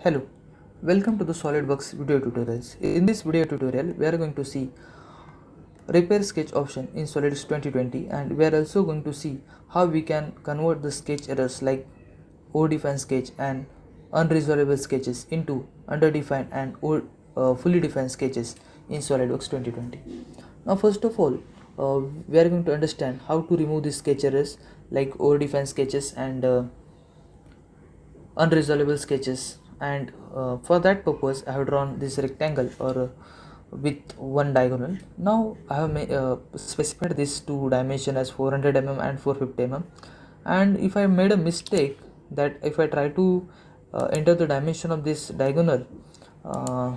Hello, welcome to the SolidWorks video tutorials. In this video tutorial, we are going to see repair sketch option in SolidWorks 2020, and we are also going to see how we can convert the sketch errors like overdefined sketch and unresolvable sketches into underdefined and fully defined sketches in SolidWorks 2020. Now first of all, we are going to understand how to remove these sketch errors like overdefined sketches and unresolvable sketches, and for that purpose I have drawn this rectangle or with one diagonal. Now I have specified this two dimension as 400 mm and 450 mm, and if I made a mistake that if I try to enter the dimension of this diagonal uh,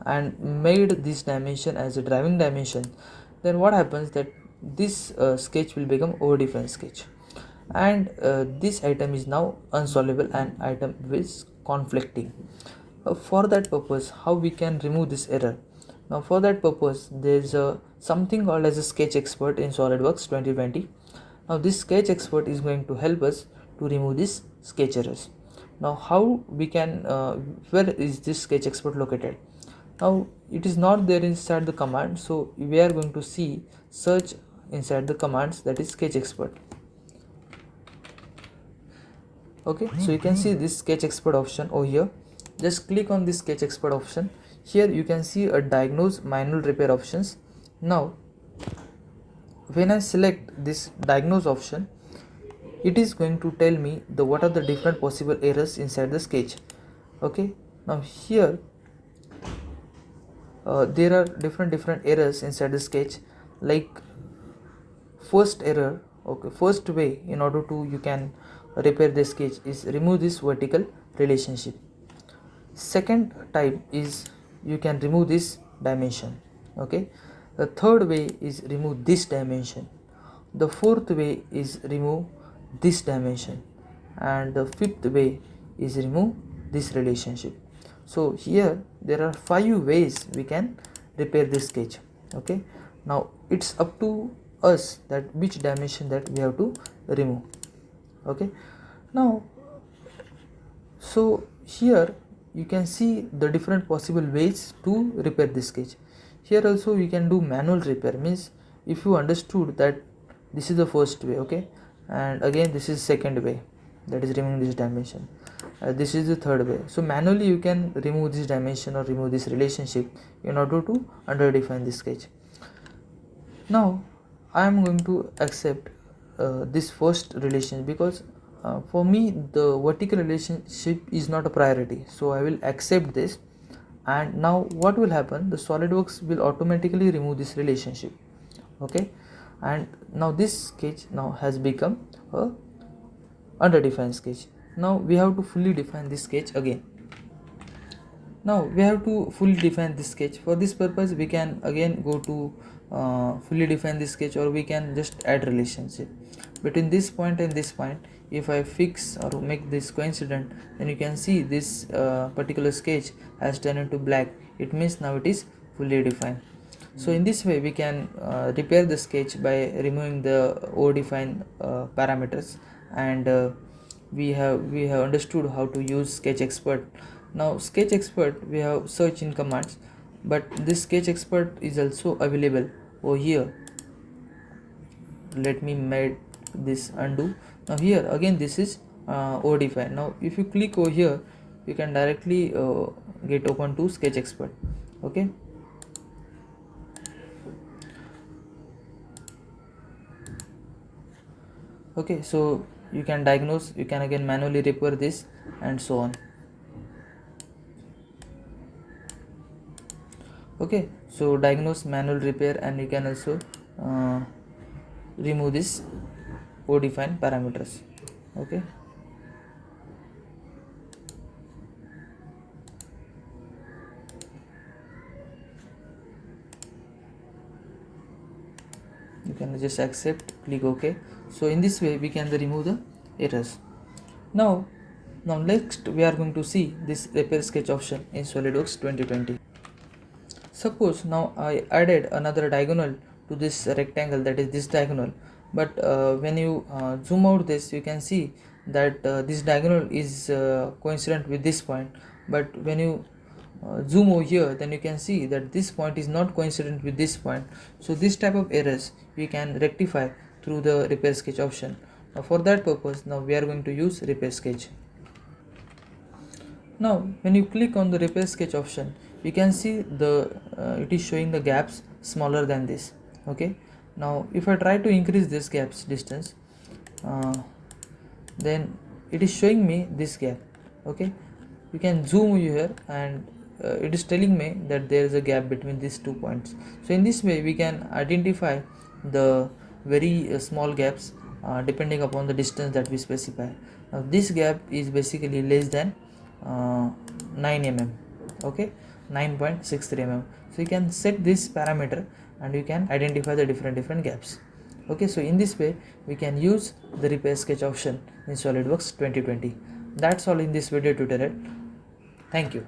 and made this dimension as a driving dimension, then what happens that this sketch will become overdefined sketch, and this item is now unsolvable and item is conflicting. For that purpose, how we can remove this error? Now for that purpose, there is something called as a sketch expert in SolidWorks 2020. Now this sketch expert is going to help us to remove this sketch errors. Now how we can where is this sketch expert located? Now it is not there inside the command, so we are going to see search inside the commands, that is sketch expert. Okay, so you can see this sketch expert option over here. Just click on this sketch expert option. Here you can see a diagnose manual repair options. Now when I select this diagnose option, it is going to tell me the what are the different possible errors inside the sketch. Okay, now here there are different errors inside the sketch, like first error. Okay, first way in order to you can repair the sketch is remove this vertical relationship. Second type is you can remove this dimension. Okay, the third way is remove this dimension. The fourth way is remove this dimension, and the fifth way is remove this relationship. So here there are 5 ways we can repair this sketch. Okay, now it's up to us that which dimension that we have to remove. Okay, now so here you can see the different possible ways to repair this sketch. Here also you can do manual repair, means if you understood that this is the first way, okay, and again this is second way, that is removing this dimension, this is the third way. So manually you can remove this dimension or remove this relationship in order to underdefine this sketch. Now I am going to accept this first relation because for me the vertical relationship is not a priority, so I will accept this. And now what will happen, the SolidWorks will automatically remove this relationship. Okay, and now this sketch now has become a underdefined sketch. Now we have to fully define this sketch again. Now we have to fully define this sketch. For this purpose we can again go to fully define this sketch, or we can just add relationship between this point and this point. If I fix or make this coincident, then you can see this particular sketch has turned into black. It means now it is fully defined. So in this way we can repair the sketch by removing the overdefined parameters, and we have understood how to use sketch expert. Now sketch expert we have search in commands, but this sketch expert is also available over here. Let me make this undo. Now here again this is overdefined. Now if you click over here, you can directly get open to sketch expert. Okay, okay, so you can diagnose, you can again manually repair this, and so on. Okay, so diagnose, manual repair, and you can also remove this overdefined parameters. Okay, you can just accept, click OK. So in this way we can remove the errors. Now next we are going to see this repair sketch option in SolidWorks 2020. Suppose now I added another diagonal to this rectangle, that is this diagonal, but when you zoom out this, you can see that this diagonal is coincident with this point, but when you zoom over here, then you can see that this point is not coincident with this point. So this type of errors we can rectify through the repair sketch option. Now for that purpose, now we are going to use repair sketch. Now when you click on the repair sketch option, you can see it is showing the gaps smaller than this. Okay, now if I try to increase this gaps distance, then it is showing me this gap. Okay, you can zoom here, and it is telling me that there is a gap between these 2 points. So in this way we can identify the very small gaps depending upon the distance that we specify. Now this gap is basically less than 9 mm. Okay, 9.63 mm. So you can set this parameter and you can identify the different gaps. Okay, so in this way we can use the repair sketch option in SolidWorks 2020. That's all in this video tutorial. Thank you.